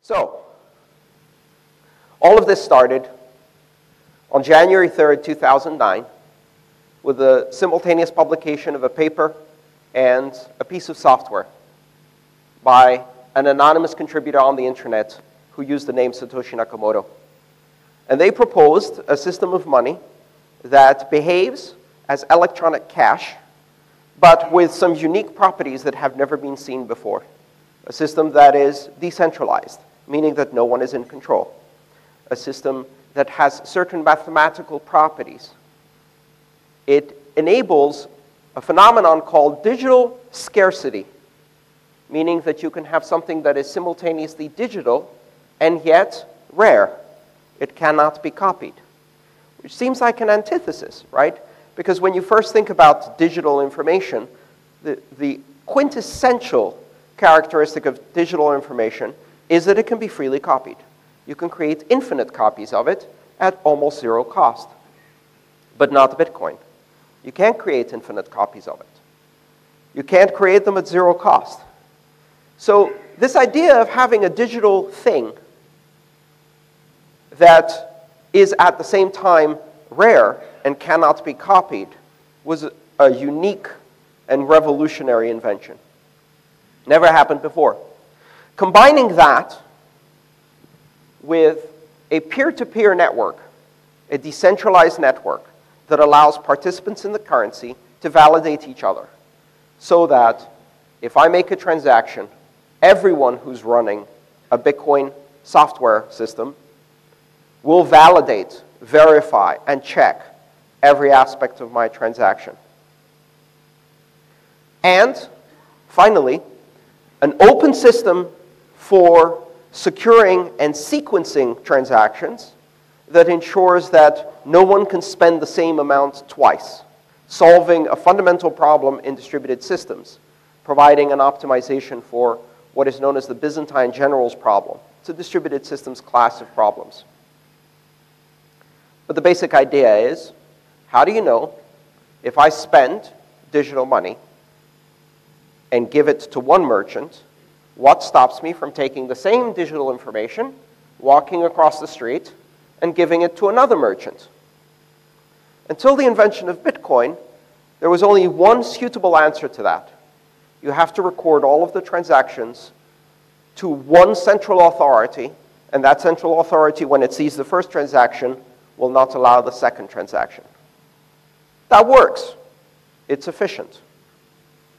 So, all of this started on January 3rd, 2009, with the simultaneous publication of a paper and a piece of software by an anonymous contributor on the internet who used the name Satoshi Nakamoto. And they proposed a system of money that behaves as electronic cash, but with some unique properties that have never been seen before. A system that is decentralized, meaning that no one is in control. A system that has certain mathematical properties. It enables a phenomenon called digital scarcity, meaning that you can have something that is simultaneously digital and yet rare. It cannot be copied, which seems like an antithesis, right? Because when you first think about digital information, the quintessential characteristic of digital information is that it can be freely copied. You can create infinite copies of it at almost zero cost, but not Bitcoin. You can't create infinite copies of it. You can't create them at zero cost. So this idea of having a digital thing that is at the same time rare and cannot be copied was a unique and revolutionary invention. Never happened before. Combining that with a peer-to-peer network, a decentralized network that allows participants in the currency to validate each other, so that if I make a transaction, everyone who's running a Bitcoin software system will validate, verify, and check every aspect of my transaction. And finally, an open system for securing and sequencing transactions that ensures that no one can spend the same amount twice, solving a fundamental problem in distributed systems, providing an optimization for what is known as the Byzantine generals problem. It's a distributed systems class of problems. But the basic idea is, how do you know if I spend digital money and give it to one merchant, what stops me from taking the same digital information, walking across the street, and giving it to another merchant? Until the invention of Bitcoin, there was only one suitable answer to that. You have to record all of the transactions to one central authority, and that central authority, when it sees the first transaction, will not allow the second transaction. That works. It's efficient.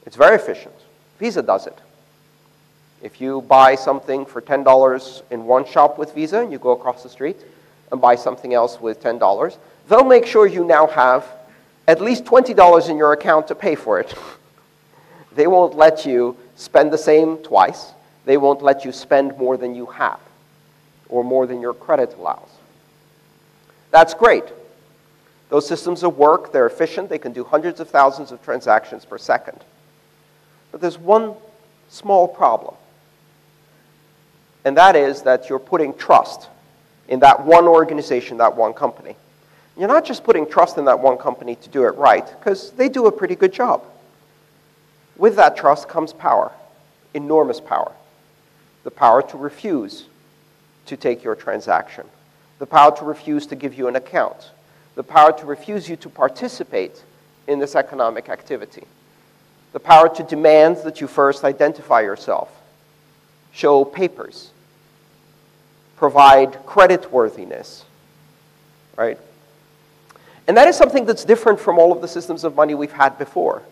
It's very efficient. Visa does it. If you buy something for $10 in one shop with Visa, and you go across the street and buy something else with $10, they'll make sure you now have at least $20 in your account to pay for it. They won't let you spend the same twice. They won't let you spend more than you have or more than your credit allows. That's great. Those systems will work. They're efficient. They can do hundreds of thousands of transactions per second. But there's one small problem. And that is that you're putting trust in that one organization, that one company. You're not just putting trust in that one company to do it right, because they do a pretty good job. With that trust comes power, enormous power. The power to refuse to take your transaction. The power to refuse to give you an account. The power to refuse you to participate in this economic activity. The power to demand that you first identify yourself, show papers, provide creditworthiness, right? And that is something that's different from all of the systems of money we've had before,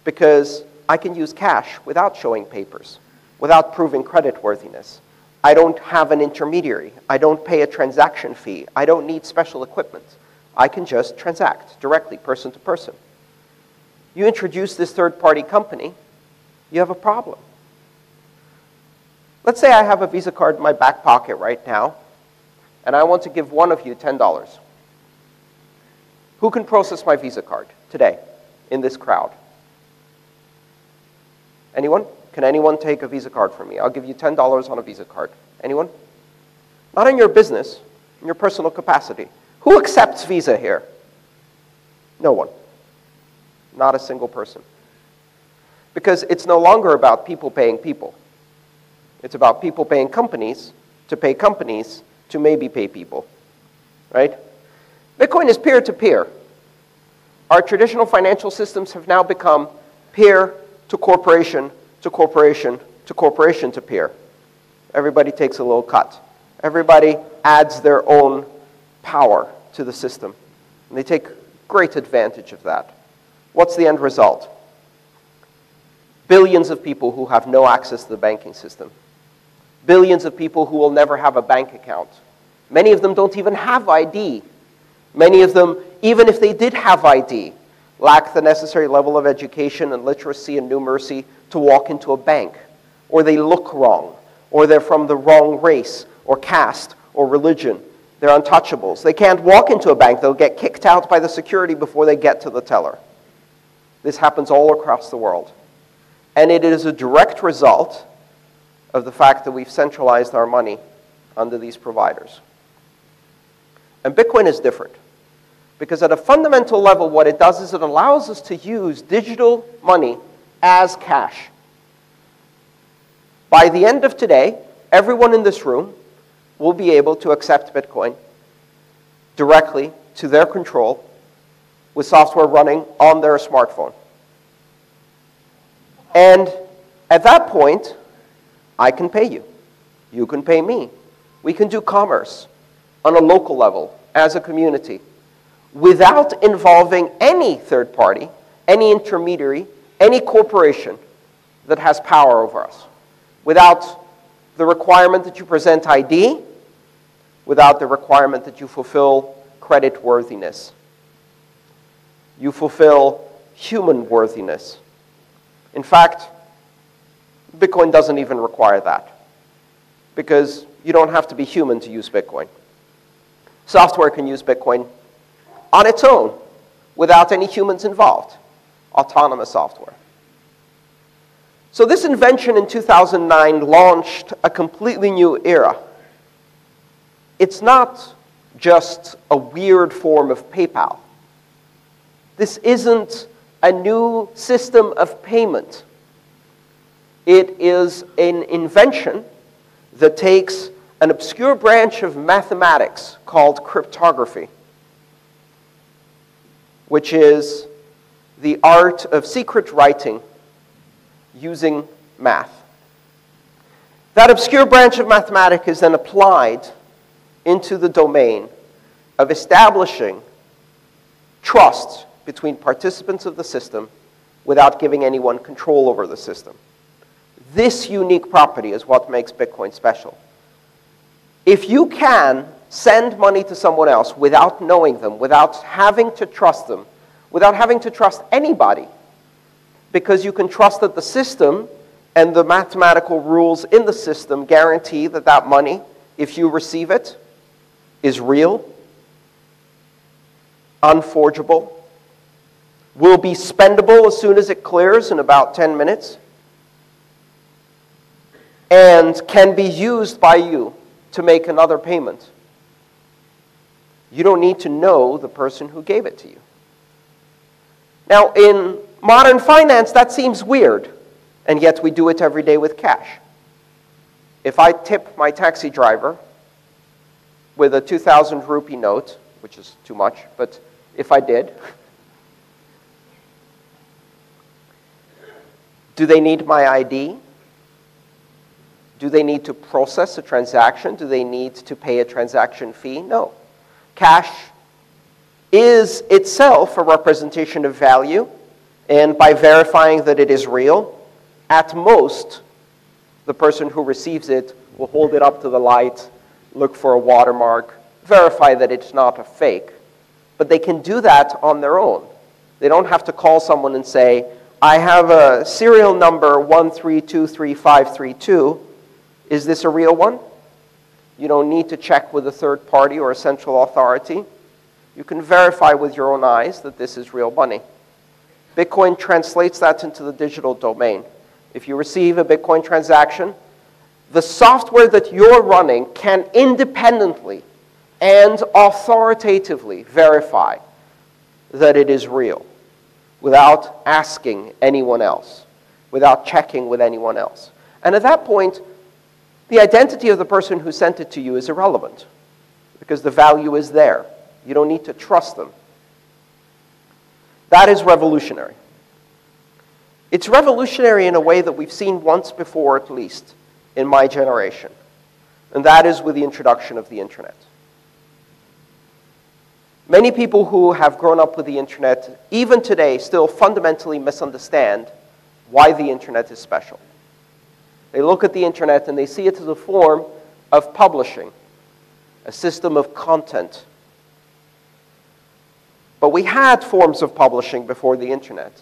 because I can use cash without showing papers, without proving creditworthiness. I don't have an intermediary. I don't pay a transaction fee. I don't need special equipment. I can just transact directly, person to person. You introduce this third-party company, you have a problem. Let's say I have a Visa card in my back pocket right now, and I want to give one of you $10. Who can process my Visa card today in this crowd? Anyone? Can anyone take a Visa card from me? I'll give you $10 on a Visa card. Anyone? Not in your business, in your personal capacity. Who accepts Visa here? No one. Not a single person. Because it's no longer about people paying people. It's about people paying companies to pay companies to maybe pay people, right? Bitcoin is peer-to-peer. Our traditional financial systems have now become peer to corporation to corporation to corporation to peer. Everybody takes a little cut. Everybody adds their own power to the system. And they take great advantage of that. What's the end result? Billions of people who have no access to the banking system. Billions of people who will never have a bank account. Many of them don't even have ID. Many of them, even if they did have ID, lack the necessary level of education and literacy and numeracy to walk into a bank. Or they look wrong. Or they're from the wrong race or caste or religion. They're untouchables. They can't walk into a bank. They'll get kicked out by the security before they get to the teller. This happens all across the world. And it is a direct result of the fact that we've centralized our money under these providers. And Bitcoin is different. Because at a fundamental level, what it does is it allows us to use digital money as cash. By the end of today, everyone in this room will be able to accept Bitcoin directly to their control with software running on their smartphone. And at that point, I can pay you. You can pay me. We can do commerce on a local level as a community without involving any third party, any intermediary, any corporation that has power over us. Without the requirement that you present ID, without the requirement that you fulfill credit worthiness. You fulfill human worthiness. In fact, Bitcoin doesn't even require that, because you don't have to be human to use Bitcoin. Software can use Bitcoin on its own, without any humans involved. Autonomous software. So this invention in 2009 launched a completely new era. It's not just a weird form of PayPal. This isn't a new system of payment. It is an invention that takes an obscure branch of mathematics called cryptography, which is the art of secret writing using math. That obscure branch of mathematics is then applied into the domain of establishing trust between participants of the system without giving anyone control over the system. This unique property is what makes Bitcoin special. If you can send money to someone else without knowing them, without having to trust them, without having to trust anybody, because you can trust that the system and the mathematical rules in the system guarantee that that money, if you receive it, is real, unforgeable, will be spendable as soon as it clears in about 10 minutes, and can be used by you to make another payment. You don't need to know the person who gave it to you. Now, in modern finance, that seems weird, and yet we do it every day with cash. If I tip my taxi driver with a 2,000 rupee note, which is too much, but if I did, do they need my ID? Do they need to process a transaction? Do they need to pay a transaction fee? No. Cash is itself a representation of value, and by verifying that it is real, at most, the person who receives it will hold it up to the light, look for a watermark, verify that it's not a fake. But they can do that on their own. They don't have to call someone and say, I have a serial number 1323532. Is this a real one? You don't need to check with a third party or a central authority. You can verify with your own eyes that this is real money. Bitcoin translates that into the digital domain. If you receive a Bitcoin transaction, the software that you're running can independently and authoritatively verify that it is real without asking anyone else, without checking with anyone else. And at that point, The identity of the person who sent it to you is irrelevant because the value is there. You don't need to trust them. That is revolutionary. It's revolutionary in a way that we've seen once before, at least, in my generation. And that is with the introduction of the internet. Many people who have grown up with the internet, even today, still fundamentally misunderstand why the internet is special. They look at the internet and they see it as a form of publishing, a system of content. But we had forms of publishing before the internet.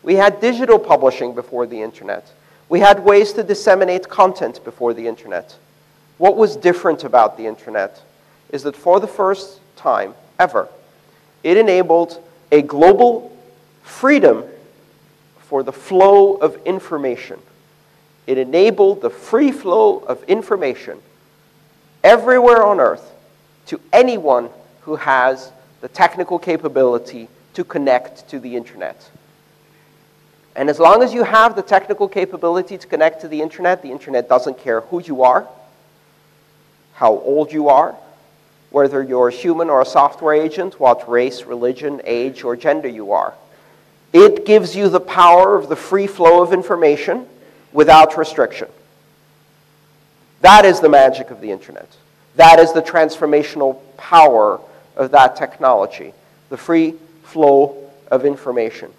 We had digital publishing before the internet. We had ways to disseminate content before the internet. What was different about the internet is that for the first time ever, it enabled a global freedom for the flow of information. It enabled the free flow of information everywhere on Earth to anyone who has the technical capability to connect to the internet. And as long as you have the technical capability to connect to the internet doesn't care who you are, how old you are, whether you're a human or a software agent, what race, religion, age, or gender you are. It gives you the power of the free flow of information without restriction. That is the magic of the internet. That is the transformational power of that technology, the free flow of information.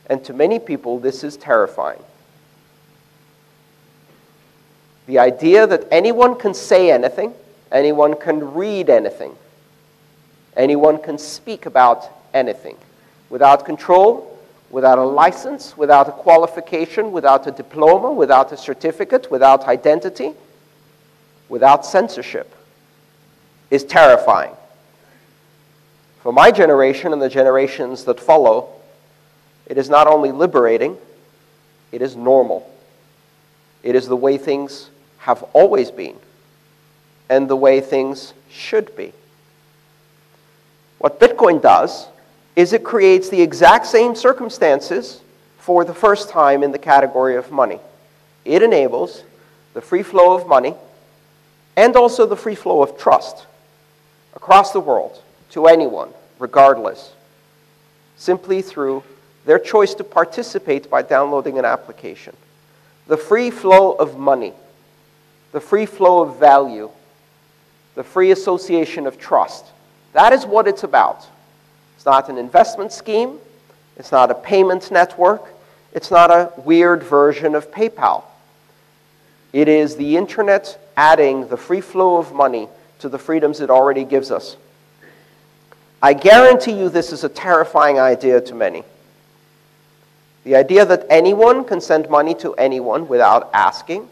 And to many people, this is terrifying. The idea that anyone can say anything, anyone can read anything, anyone can speak about anything, without control, without a license, without a qualification, without a diploma, without a certificate, without identity, without censorship, is terrifying. For my generation and the generations that follow, it is not only liberating, it is normal. It is the way things have always been and the way things should be. What Bitcoin does is it creates the exact same circumstances for the first time in the category of money. It enables the free flow of money and also the free flow of trust across the world to anyone, regardless, simply through their choice to participate by downloading an application. The free flow of money, the free flow of value, the free association of trust. That is what it's about. It's not an investment scheme. It's not a payment network. It's not a weird version of PayPal. It is the internet adding the free flow of money to the freedoms it already gives us. I guarantee you this is a terrifying idea to many. The idea that anyone can send money to anyone without asking,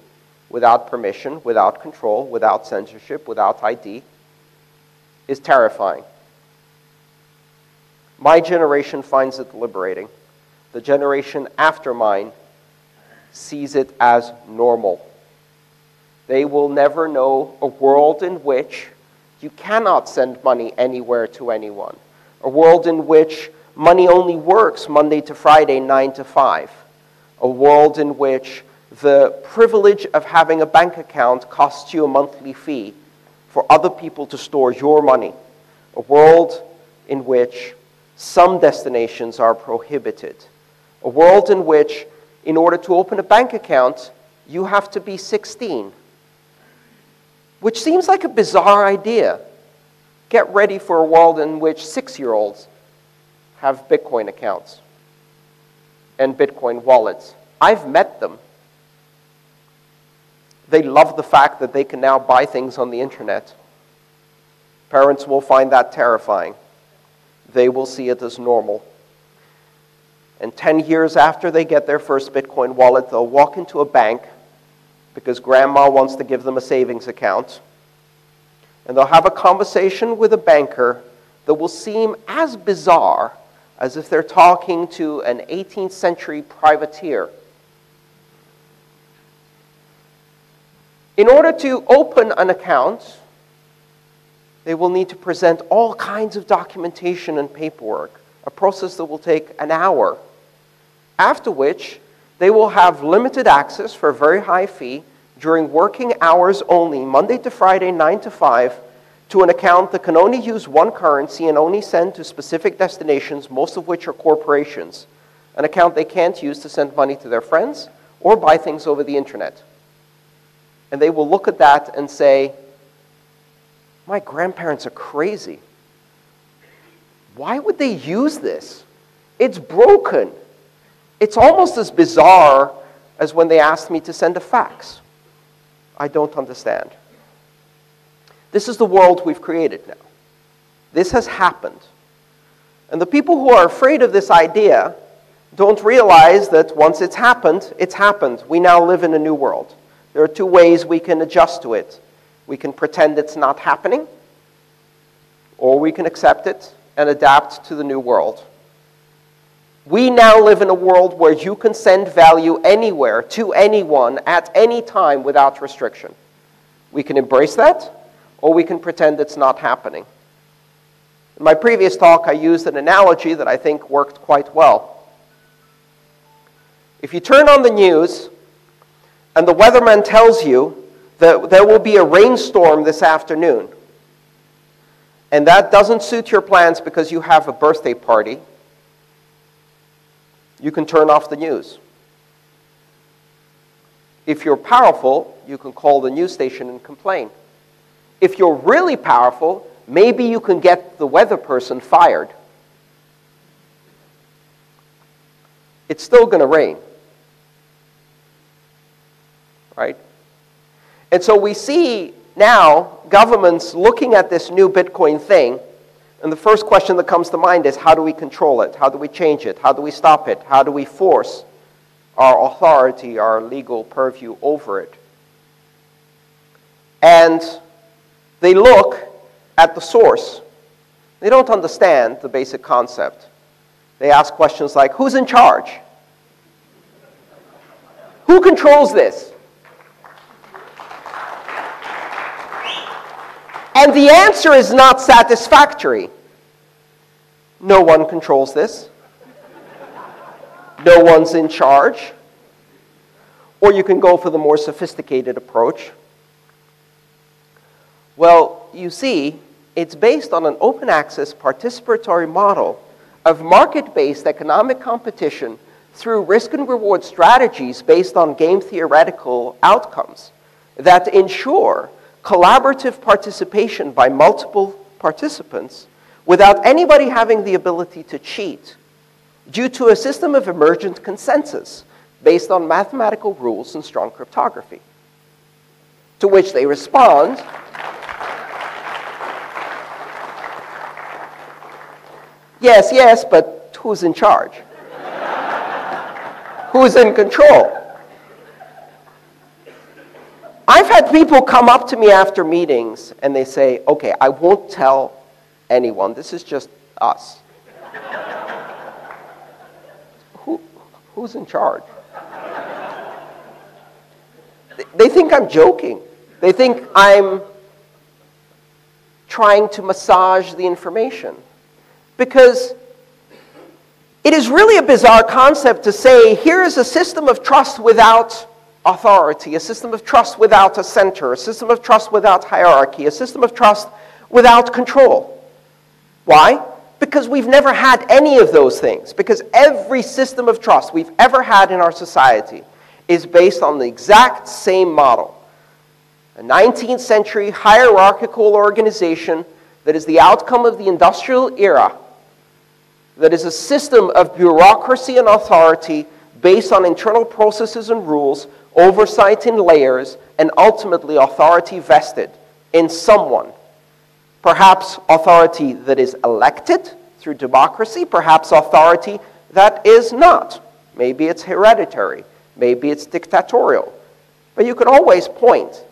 without permission, without control, without censorship, without ID, is terrifying. My generation finds it liberating. The generation after mine sees it as normal. They will never know a world in which you cannot send money anywhere to anyone. A world in which money only works Monday to Friday, 9 to 5. A world in which the privilege of having a bank account costs you a monthly fee for other people to store your money. A world in which some destinations are prohibited. A world in which, in order to open a bank account, you have to be 16. Which seems like a bizarre idea. Get ready for a world in which 6-year-olds have Bitcoin accounts and Bitcoin wallets. I've met them. They love the fact that they can now buy things on the internet. Parents will find that terrifying. They will see it as normal. And 10 years after they get their first Bitcoin wallet, they'll walk into a bank because grandma wants to give them a savings account. And they'll have a conversation with a banker that will seem as bizarre as if they're talking to an 18th century privateer. In order to open an account, they will need to present all kinds of documentation and paperwork, a process that will take an hour, after which they will have limited access for a very high fee during working hours only, Monday to Friday, 9 to 5, to an account that can only use one currency and only send to specific destinations, most of which are corporations, an account they can't use to send money to their friends or buy things over the internet. And they will look at that and say, my grandparents are crazy. Why would they use this? It's broken. It's almost as bizarre as when they asked me to send a fax. I don't understand. This is the world we've created now. This has happened. And the people who are afraid of this idea don't realize that once it's happened, it's happened. We now live in a new world. There are two ways we can adjust to it. We can pretend it's not happening, or we can accept it and adapt to the new world. We now live in a world where you can send value anywhere to anyone at any time without restriction. We can embrace that, or we can pretend it's not happening. In my previous talk, I used an analogy that I think worked quite well. If you turn on the news and the weatherman tells you that there will be a rainstorm this afternoon, and that doesn't suit your plans because you have a birthday party, you can turn off the news. If you're powerful, you can call the news station and complain. If you're really powerful, maybe you can get the weather person fired. It's still going to rain. Right? And so we see now governments looking at this new Bitcoin thing, and the first question that comes to mind is, how do we control it? How do we change it? How do we stop it? How do we force our authority, our legal purview over it? And they look at the source. They don't understand the basic concept. They ask questions like, who's in charge? Who controls this? And the answer is not satisfactory. No one controls this. No one's in charge. Or you can go for the more sophisticated approach. Well, you see, it's based on an open access participatory model of market-based economic competition through risk and reward strategies based on game theoretical outcomes that ensure collaborative participation by multiple participants without anybody having the ability to cheat due to a system of emergent consensus based on mathematical rules and strong cryptography. To which they respond, yes, yes, but who's in charge? Who's in control? I've had people come up to me after meetings and they say, okay, I won't tell anyone. This is just us. Who's in charge? They think I'm joking. They think I'm trying to massage the information. Because it is really a bizarre concept to say, here is a system of trust without authority, a system of trust without a center, a system of trust without hierarchy, a system of trust without control. Why? Because we've never had any of those things. Because every system of trust we've ever had in our society is based on the exact same model. A 19th century hierarchical organization that is the outcome of the industrial era, that is a system of bureaucracy and authority based on internal processes and rules, oversight in layers, and ultimately authority vested in someone. Perhaps authority that is elected through democracy, perhaps authority that is not. Maybe it's hereditary, maybe it's dictatorial. But you can always point.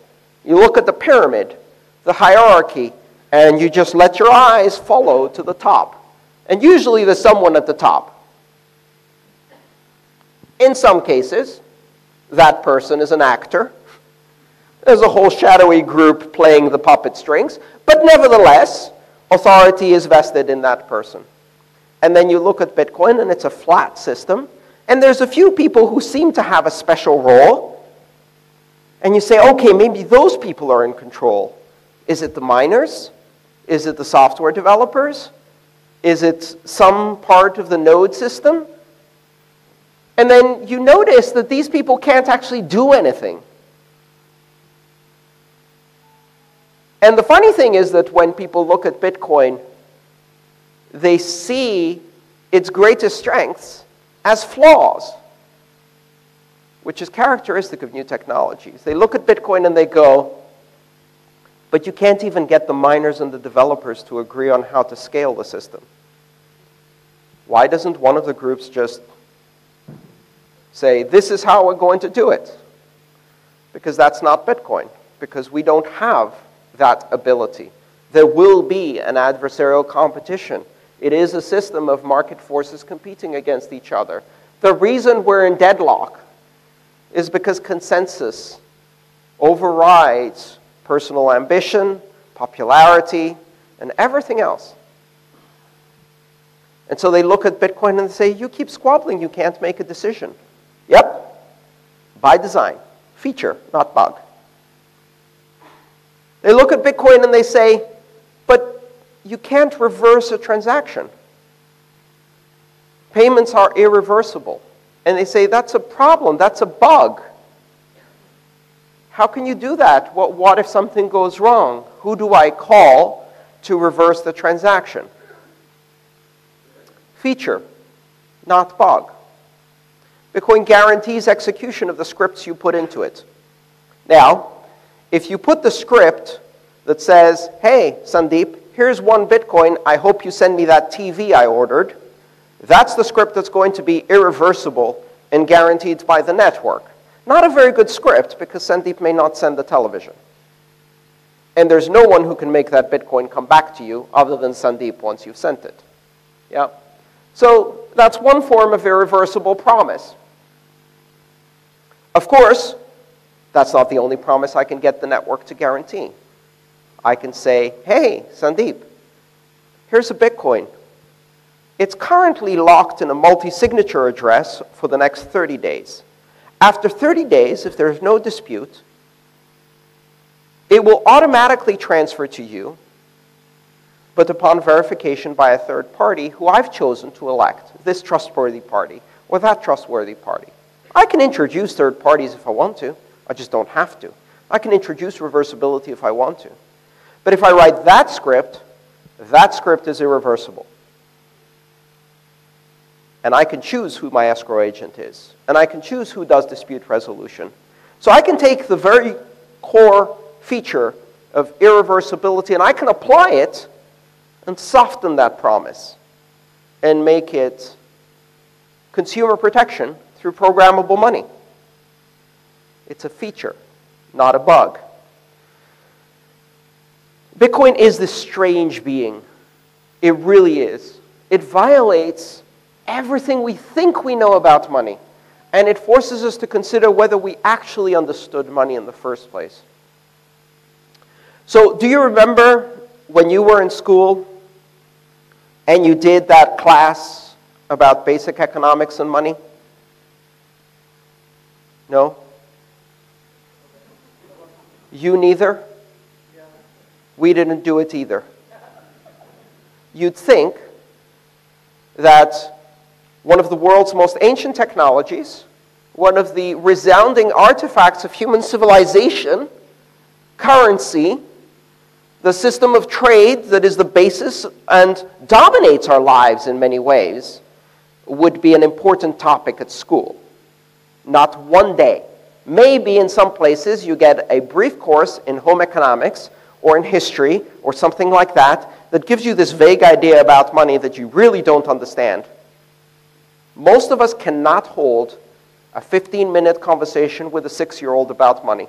You look at the pyramid, the hierarchy, and you just let your eyes follow to the top. And usually there's someone at the top. In some cases, that person is an actor. There's a whole shadowy group playing the puppet strings. But nevertheless, authority is vested in that person. And then you look at Bitcoin, and it's a flat system. And there's a few people who seem to have a special role. And you say, okay, maybe those people are in control. Is it the miners? Is it the software developers? Is it some part of the node system? And then you notice that these people can't actually do anything. And the funny thing is that when people look at Bitcoin, they see its greatest strengths as flaws, which is characteristic of new technologies. They look at Bitcoin and they go, but you can't even get the miners and the developers to agree on how to scale the system. Why doesn't one of the groups just say, this is how we're going to do it? Because that's not Bitcoin, because we don't have that ability. There will be an adversarial competition. It is a system of market forces competing against each other. The reason we're in deadlock is because consensus overrides personal ambition, popularity, and everything else. And so they look at Bitcoin and they say, you keep squabbling, you can't make a decision. Yep, by design. Feature, not bug. They look at Bitcoin and they say, but you can't reverse a transaction. Payments are irreversible. And they say, that's a problem, that's a bug. How can you do that? What if something goes wrong? Who do I call to reverse the transaction? Feature, not bug. Bitcoin guarantees execution of the scripts you put into it. Now, if you put the script that says, hey, Sandeep, here's 1 Bitcoin, I hope you send me that TV I ordered, that's the script that's going to be irreversible and guaranteed by the network. Not a very good script, because Sandeep may not send the television. And there's no one who can make that Bitcoin come back to you other than Sandeep once you've sent it. Yeah? So that's one form of irreversible promise. Of course, that's not the only promise I can get the network to guarantee. I can say, hey, Sandeep, here's a Bitcoin. It's currently locked in a multi-signature address for the next 30 days. After 30 days, if there's no dispute, it will automatically transfer to you, but upon verification by a third party who I've chosen to elect, this trustworthy party or that trustworthy party. I can introduce third parties if I want to. I just don't have to. I can introduce reversibility if I want to. But if I write that script is irreversible. And I can choose who my escrow agent is. And I can choose who does dispute resolution. So I can take the very core feature of irreversibility and I can apply it and soften that promise and make it consumer protection through programmable money. It's a feature, not a bug. Bitcoin is this strange being. It really is. It violates everything we think we know about money. And it forces us to consider whether we actually understood money in the first place. So do you remember when you were in school and you did that class about basic economics and money? No? You neither? We didn't do it either. You'd think that one of the world's most ancient technologies, one of the resounding artifacts of human civilization, currency, the system of trade that is the basis and dominates our lives in many ways, would be an important topic at school. Not one day. Maybe in some places you get a brief course in home economics or in history or something like that that gives you this vague idea about money that you really don't understand. Most of us cannot hold a 15-minute conversation with a 6-year-old about money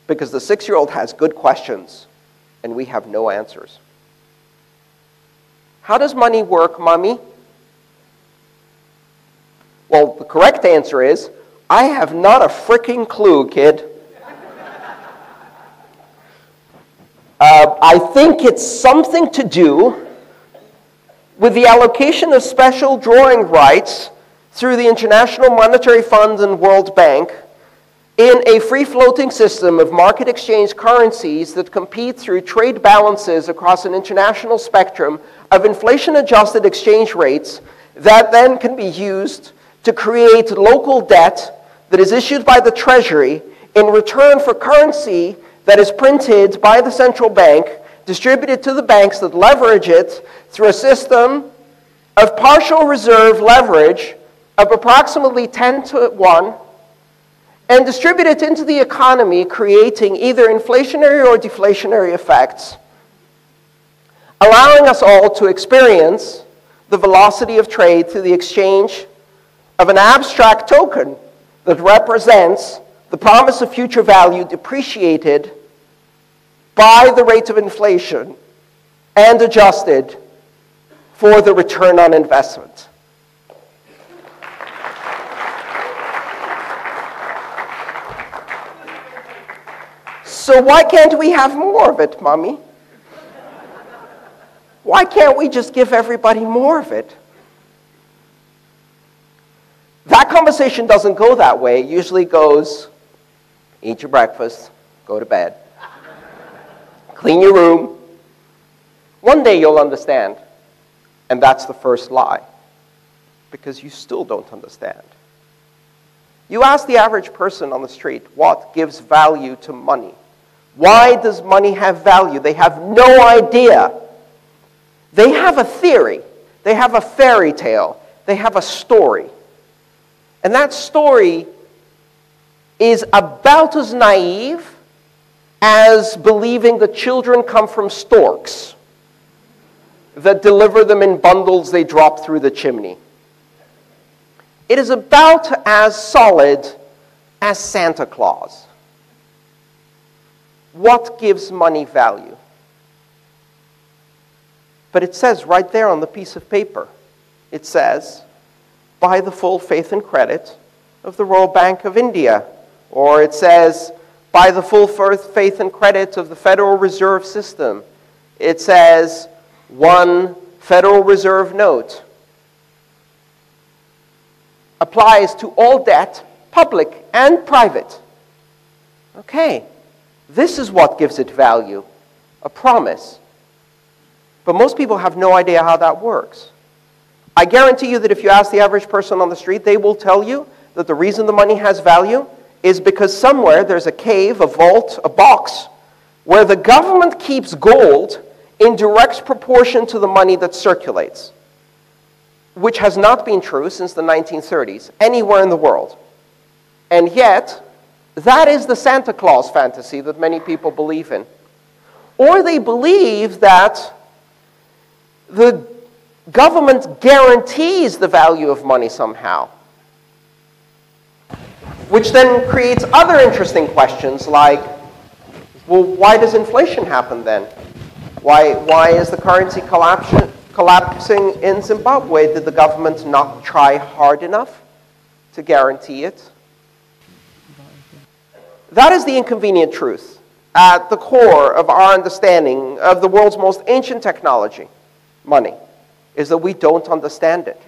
because the 6-year-old has good questions and we have no answers. How does money work, Mommy? Well, the correct answer is, I have not a freaking clue, kid. I think it's something to do with the allocation of special drawing rights through the International Monetary Fund and World Bank In a free-floating system of market exchange currencies that compete through trade balances across an international spectrum of inflation-adjusted exchange rates that then can be used to create local debt that is issued by the Treasury in return for currency that is printed by the central bank, distributed to the banks that leverage it through a system of partial reserve leverage of approximately 10 to 1, and distribute it into the economy, creating either inflationary or deflationary effects, allowing us all to experience the velocity of trade through the exchange of an abstract token that represents the promise of future value depreciated by the rate of inflation and adjusted for the return on investment. So why can't we have more of it, Mommy? Why can't we just give everybody more of it? That conversation doesn't go that way. It usually goes, eat your breakfast, go to bed, clean your room. One day you'll understand. And that's the first lie, because you still don't understand. You ask the average person on the street, what gives value to money? Why does money have value? They have no idea. They have a theory. They have a fairy tale. They have a story. And that story is about as naive as believing that children come from storks that deliver them in bundles they drop through the chimney. It is about as solid as Santa Claus. What gives money value? But it says right there on the piece of paper, it says, by the full faith and credit of the Royal Bank of India. Or it says, by the full faith and credit of the Federal Reserve System. It says, one Federal Reserve note. Applies to all debt, public and private. Okay, this is what gives it value, a promise. But most people have no idea how that works. I guarantee you that if you ask the average person on the street, they will tell you that the reason the money has value is because somewhere there's a cave, a vault, a box, where the government keeps gold in direct proportion to the money that circulates, which has not been true since the 1930s, anywhere in the world. And yet, that is the Santa Claus fantasy that many people believe in. Or they believe that the government guarantees the value of money somehow, which then creates other interesting questions like, well, why does inflation happen then? Why is the currency collapsing in Zimbabwe? Did the government not try hard enough to guarantee it? That is the inconvenient truth at the core of our understanding of the world's most ancient technology, money, is that we don't understand it.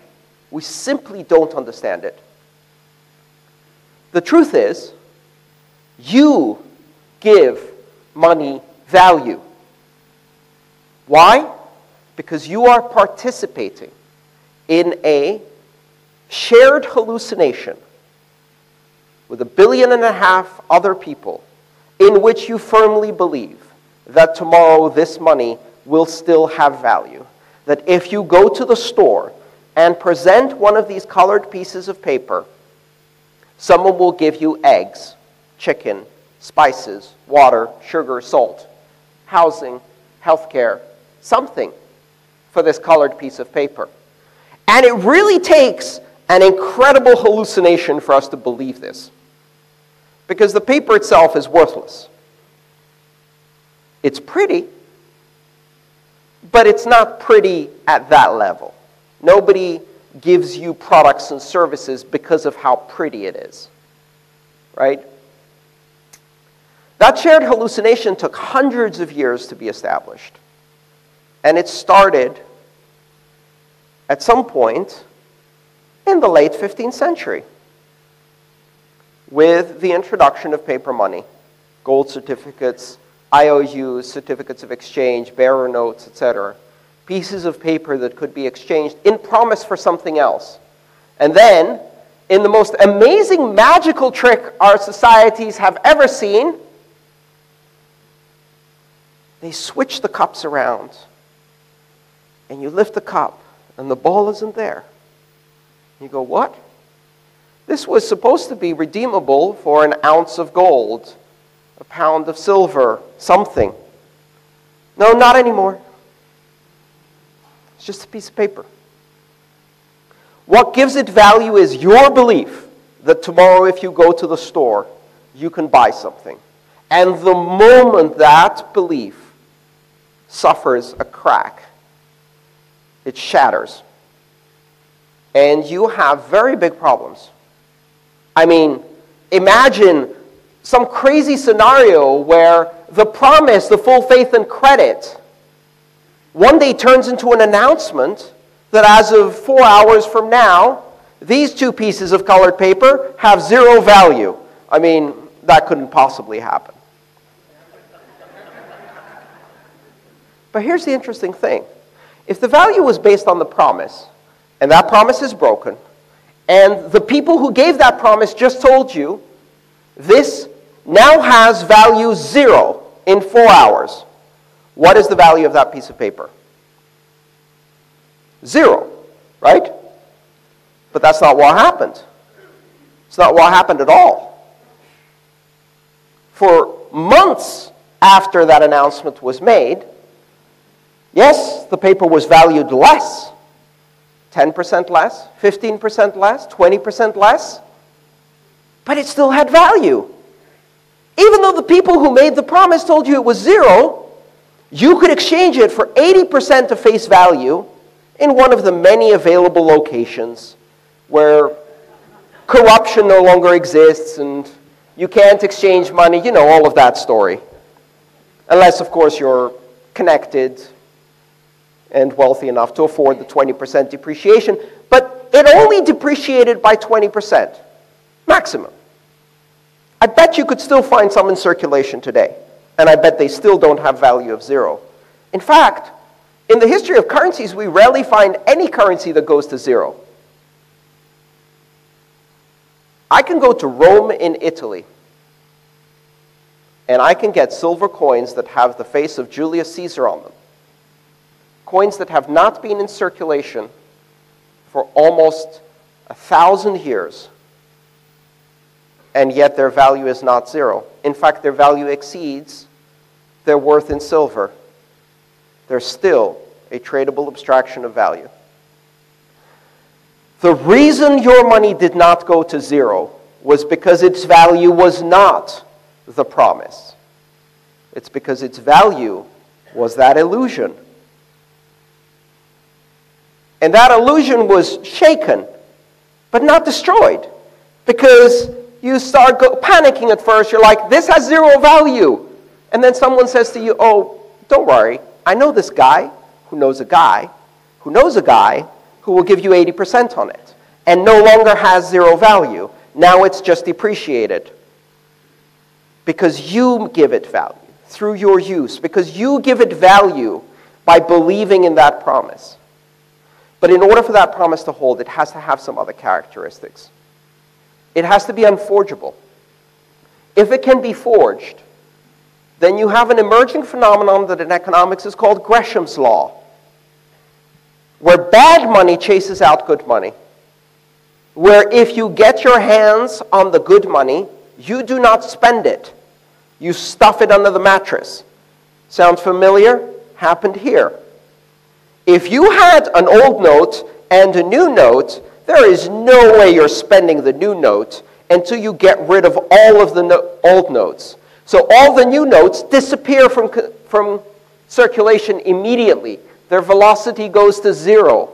We simply don't understand it. The truth is, you give money value. Why? Because you are participating in a shared hallucination with 1.5 billion other people in which you firmly believe that tomorrow this money will still have value. That if you go to the store and present one of these colored pieces of paper, someone will give you eggs, chicken, spices, water, sugar, salt, housing, healthcare, something for this colored piece of paper. And it really takes an incredible hallucination for us to believe this, because the paper itself is worthless. It's pretty, but it's not pretty at that level. Nobody gives you products and services because of how pretty it is, right? That shared hallucination took hundreds of years to be established. And it started at some point in the late 15th century, with the introduction of paper money, gold certificates, IOUs, certificates of exchange, bearer notes, etc., pieces of paper that could be exchanged in promise for something else. And then, in the most amazing magical trick our societies have ever seen, they switch the cups around. And you lift the cup, and the ball isn't there. You go, what? This was supposed to be redeemable for an ounce of gold, a pound of silver, something. No, not anymore. It's just a piece of paper. What gives it value is your belief that tomorrow if you go to the store, you can buy something. And the moment that belief suffers a crack, it shatters. And you have very big problems. I mean, imagine some crazy scenario where the promise, the full faith and credit, one day turns into an announcement that as of 4 hours from now, these two pieces of colored paper have zero value. I mean, that couldn't possibly happen. But here's the interesting thing. If the value was based on the promise, and that promise is broken, and the people who gave that promise just told you, this now has value 0 in 4 hours, what is the value of that piece of paper? 0, right? But that's not what happened. It's not what happened at all. For months after that announcement was made, yes, the paper was valued less, 10% less, 15% less, 20% less, but it still had value. Even though the people who made the promise told you it was 0, you could exchange it for 80% of face value in one of the many available locations where corruption no longer exists and you can't exchange money, you know, all of that story. Unless, of course, you're connected and wealthy enough to afford the 20% depreciation. But it only depreciated by 20%, maximum. I bet you could still find some in circulation today. And I bet they still don't have value of 0. In fact, in the history of currencies, we rarely find any currency that goes to 0. I can go to Rome in Italy, and I can get silver coins that have the face of Julius Caesar on them. Coins that have not been in circulation for almost 1,000 years, and yet their value is not 0. In fact, their value exceeds their worth in silver. They're still a tradable abstraction of value. The reason your money did not go to 0 was because its value was not the promise. It's because its value was that illusion. And that illusion was shaken, but not destroyed. Because you start panicking at first. You're like, this has 0 value. And then someone says to you, oh, don't worry. I know this guy who knows a guy who knows a guy who will give you 80% on it. And no longer has 0 value. Now it's just depreciated. Because you give it value through your use. Because you give it value by believing in that promise. But in order for that promise to hold, it has to have some other characteristics. It has to be unforgeable. If it can be forged, then you have an emerging phenomenon that in economics is called Gresham's law, where bad money chases out good money. Where if you get your hands on the good money, you do not spend it. You stuff it under the mattress. Sound familiar? Happened here. If you had an old note and a new note, there is no way you're spending the new note until you get rid of all of the old notes. So all the new notes disappear from circulation immediately. Their velocity goes to 0.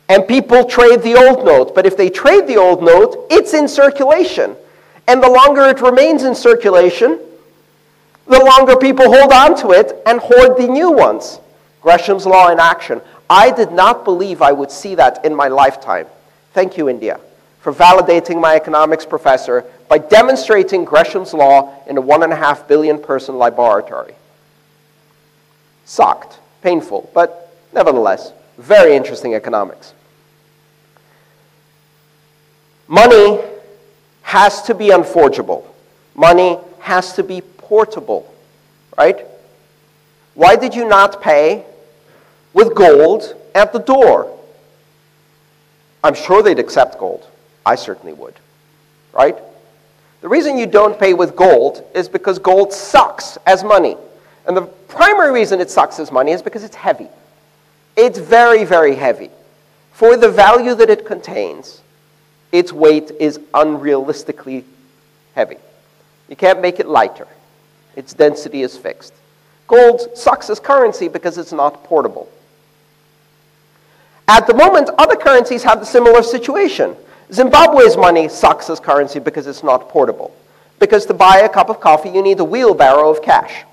And people trade the old note. But if they trade the old note, it's in circulation. And the longer it remains in circulation, the longer people hold on to it and hoard the new ones. Gresham's law in action. I did not believe I would see that in my lifetime. Thank you, India. for validating my economics professor by demonstrating Gresham's law in a 1.5 billion person laboratory. Sucked. Painful, but nevertheless, very interesting economics. Money has to be unforgeable. Money has to be portable, right? Why did you not pay with gold at the door? I'm sure they'd accept gold. I certainly would, right? The reason you don't pay with gold is because gold sucks as money. And the primary reason it sucks as money is because it's heavy. It's very, very heavy. For the value that it contains, its weight is unrealistically heavy. You can't make it lighter. Its density is fixed. Gold sucks as currency because it's not portable. At the moment, other currencies have a similar situation. Zimbabwe's money sucks as currency because it's not portable. Because to buy a cup of coffee, you need a wheelbarrow of cash.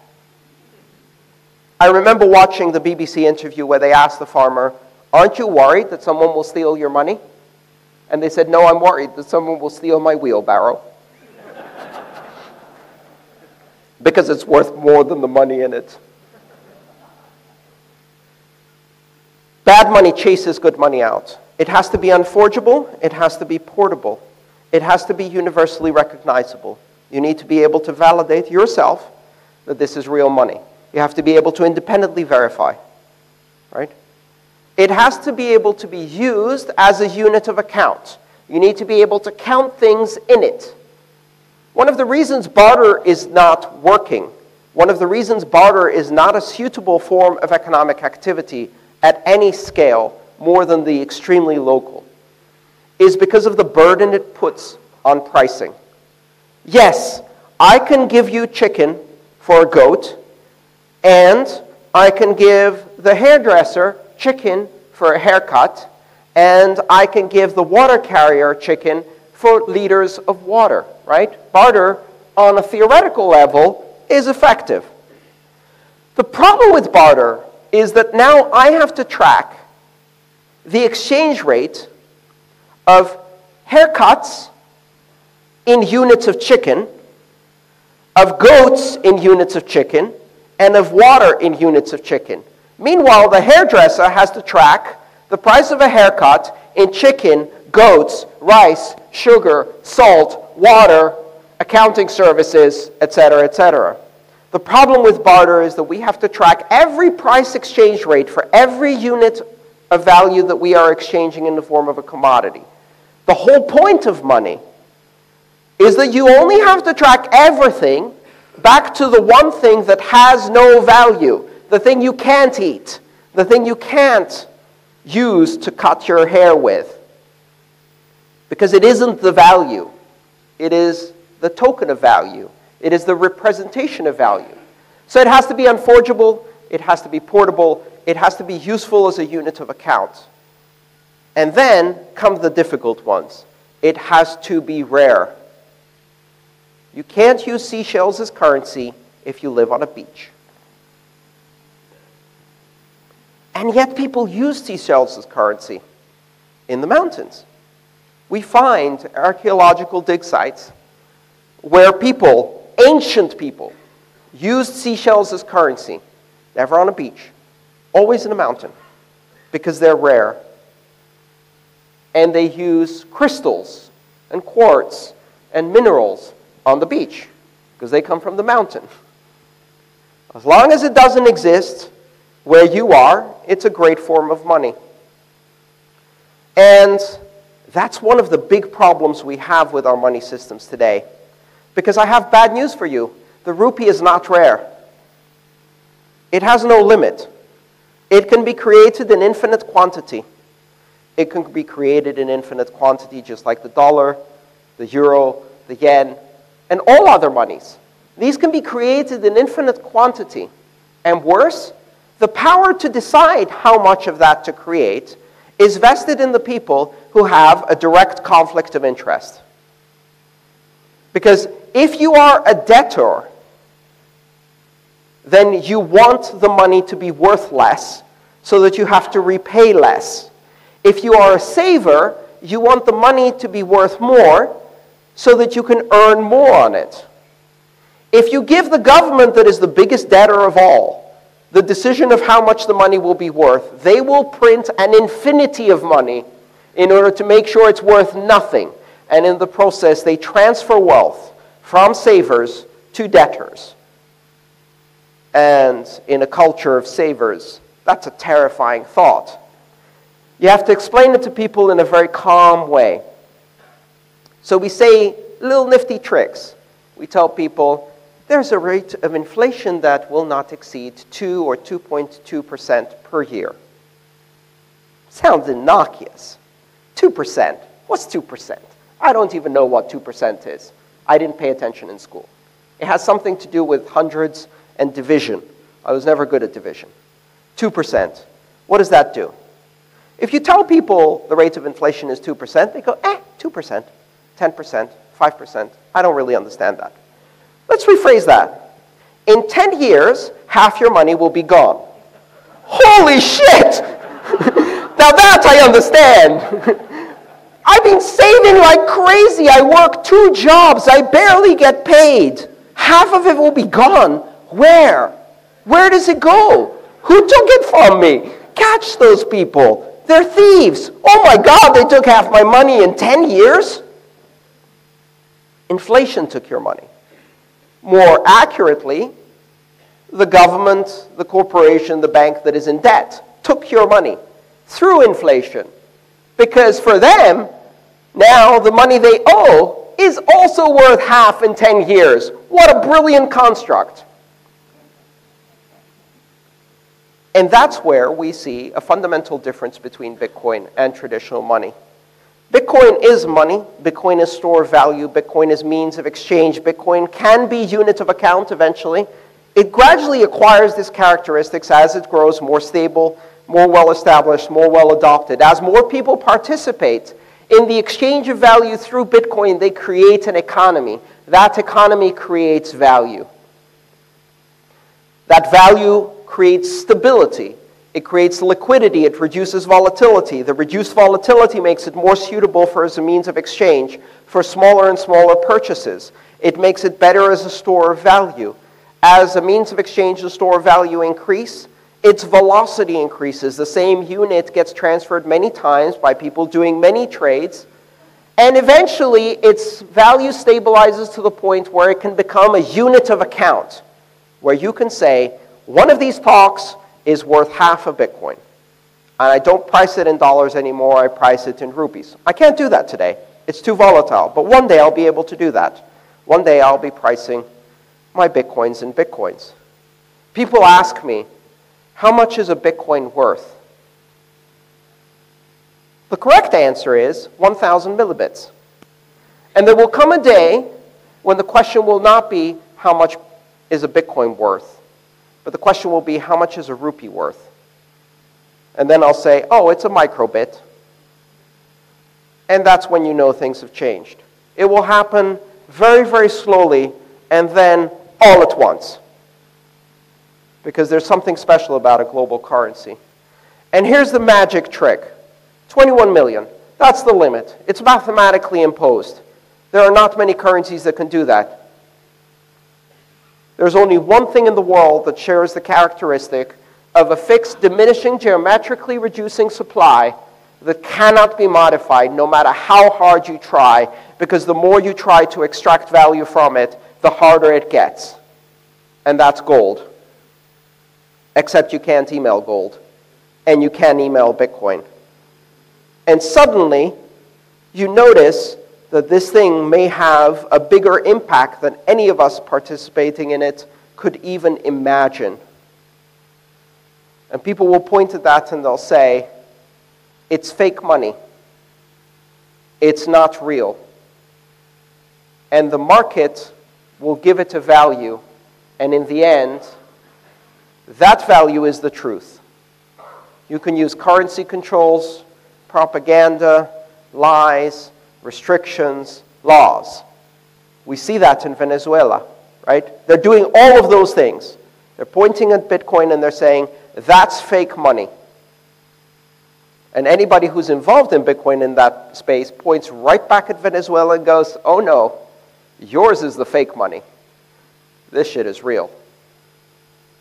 I remember watching the BBC interview where they asked the farmer, "Aren't you worried that someone will steal your money?" And they said, "No, I'm worried that someone will steal my wheelbarrow." Because it's worth more than the money in it. Bad money chases good money out. It has to be unforgeable. It has to be portable. It has to be universally recognizable. You need to be able to validate yourself that this is real money. You have to be able to independently verify, right? It has to be able to be used as a unit of account. You need to be able to count things in it. One of the reasons barter is not working, one of the reasons barter is not a suitable form of economic activity at any scale more than the extremely local, is because of the burden it puts on pricing. Yes, I can give you chicken for a goat, and I can give the hairdresser chicken for a haircut, and I can give the water carrier chicken for liters of water, right? Barter, on a theoretical level, is effective. The problem with barter is that now I have to track the exchange rate of haircuts in units of chicken, of goats in units of chicken, and of water in units of chicken. Meanwhile, the hairdresser has to track the price of a haircut in chicken, goats, rice, sugar, salt, water, accounting services, etc., etc. The problem with barter is that we have to track every price exchange rate for every unit of value that we are exchanging in the form of a commodity. The whole point of money is that you only have to track everything back to the one thing that has no value, the thing you can't eat, the thing you can't use to cut your hair with. Because it isn't the value. It is the token of value. It is the representation of value. So it has to be unforgeable, it has to be portable, it has to be useful as a unit of account. And then come the difficult ones. It has to be rare. You can't use seashells as currency if you live on a beach. And yet people use seashells as currency in the mountains. We find archaeological dig sites where people, ancient people, used seashells as currency, never on a beach, always in a mountain, because they're rare. And they use crystals and quartz and minerals on the beach, because they come from the mountain. As long as it doesn't exist where you are, it's a great form of money. And that's one of the big problems we have with our money systems today. Because I have bad news for you. The rupee is not rare. It has no limit. It can be created in infinite quantity. It can be created in infinite quantity just like the dollar, the euro, the yen, and all other monies. These can be created in infinite quantity. And worse, the power to decide how much of that to create is vested in the people who have a direct conflict of interest. Because if you are a debtor, then you want the money to be worth less so that you have to repay less. If you are a saver, you want the money to be worth more so that you can earn more on it. If you give the government that is the biggest debtor of all the decision of how much the money will be worth, they will print an infinity of money in order to make sure it's worth nothing. And in the process, they transfer wealth from savers to debtors. And in a culture of savers, that's a terrifying thought. You have to explain it to people in a very calm way. So we say little nifty tricks. We tell people, there's a rate of inflation that will not exceed 2 or 2.2% per year. Sounds innocuous. 2%. What's 2%? I don't even know what 2% is. I didn't pay attention in school. It has something to do with hundreds and division. I was never good at division. 2%. What does that do? If you tell people the rate of inflation is 2%, they go, 2%, 10%, 5%. I don't really understand that. Let's rephrase that. In 10 years, half your money will be gone. Holy shit! Now that I understand. I've been saving like crazy. I work 2 jobs. I barely get paid. Half of it will be gone. Where? Where does it go? Who took it from me? Catch those people. They're thieves. Oh my God, they took half my money in 10 years? Inflation took your money. More accurately, the government, the corporation, the bank that is in debt took your money through inflation. Because for them, now the money they owe is also worth half in 10 years. What a brilliant construct. And that's where we see a fundamental difference between Bitcoin and traditional money. Bitcoin is money. Bitcoin is store of value. Bitcoin is means of exchange. Bitcoin can be unit of account eventually. It gradually acquires these characteristics as it grows more stable, more well-established, more well-adopted. As more people participate in the exchange of value through Bitcoin, they create an economy. That economy creates value. That value creates stability. It creates liquidity. It reduces volatility. The reduced volatility makes it more suitable for as a means of exchange for smaller and smaller purchases. It makes it better as a store of value. As a means of exchange and store of value increase, its velocity increases. The same unit gets transferred many times by people doing many trades. And eventually, its value stabilizes to the point where it can become a unit of account, where you can say, one of these talks is worth half a Bitcoin. And I don't price it in dollars anymore, I price it in rupees. I can't do that today. It's too volatile. But one day I'll be able to do that. One day I'll be pricing my Bitcoins in Bitcoins. People ask me, how much is a Bitcoin worth? The correct answer is 1,000 millibits. And there will come a day when the question will not be, how much is a Bitcoin worth? But the question will be, how much is a rupee worth? And then I'll say, oh, it's a microbit. And that's when you know things have changed. It will happen very, very slowly, and then all at once. Because there's something special about a global currency. And here's the magic trick. 21 million. That's the limit. It's mathematically imposed. There are not many currencies that can do that. There's only one thing in the world that shares the characteristic of a fixed, diminishing, geometrically reducing supply that cannot be modified no matter how hard you try, because the more you try to extract value from it, the harder it gets. And that's gold. Except you can't email gold. And you can email Bitcoin. And suddenly, you notice that this thing may have a bigger impact than any of us participating in it could even imagine. And people will point to that and they'll say, it's fake money. It's not real. And the market will give it a value, and in the end, that value is the truth. You can use currency controls, propaganda, lies, restrictions, laws. We see that in Venezuela, right? They're doing all of those things. They're pointing at Bitcoin and they're saying, that's fake money. And anybody who's involved in Bitcoin in that space points right back at Venezuela and goes, oh no, yours is the fake money. This shit is real.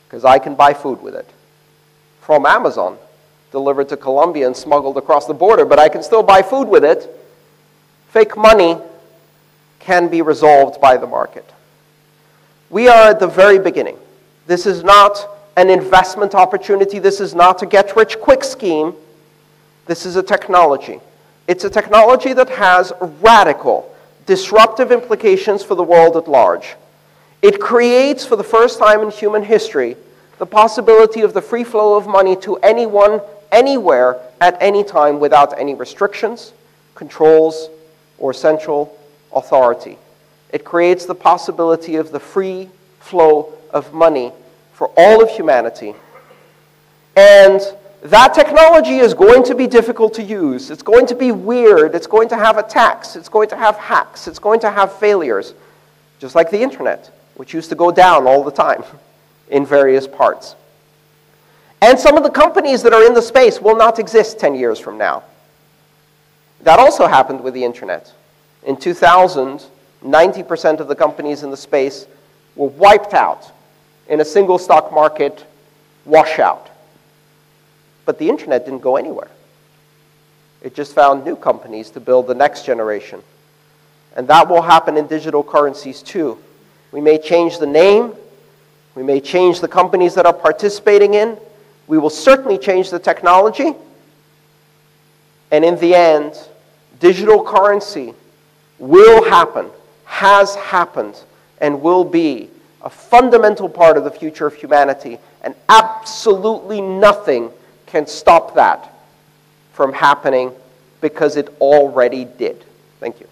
Because I can buy food with it. From Amazon, delivered to Colombia and smuggled across the border, but I can still buy food with it. Fake money can be resolved by the market. We are at the very beginning. This is not an investment opportunity. This is not a get-rich-quick scheme. This is a technology. It's a technology that has radical, disruptive implications for the world at large. It creates, for the first time in human history, the possibility of the free flow of money to anyone, anywhere, at any time without any restrictions, controls, or central authority. It creates the possibility of the free flow of money for all of humanity. And that technology is going to be difficult to use. It's going to be weird. It's going to have attacks. It's going to have hacks. It's going to have failures, just like the internet, which used to go down all the time in various parts. And some of the companies that are in the space will not exist 10 years from now. That also happened with the internet. In 2000, 90% of the companies in the space were wiped out in a single stock market washout. But the internet didn't go anywhere. It just found new companies to build the next generation. And that will happen in digital currencies too. We may change the name. We may change the companies that are participating in. We will certainly change the technology. And in the end, digital currency will happen, has happened, and will be a fundamental part of the future of humanity. And absolutely nothing can stop that from happening because it already did. Thank you.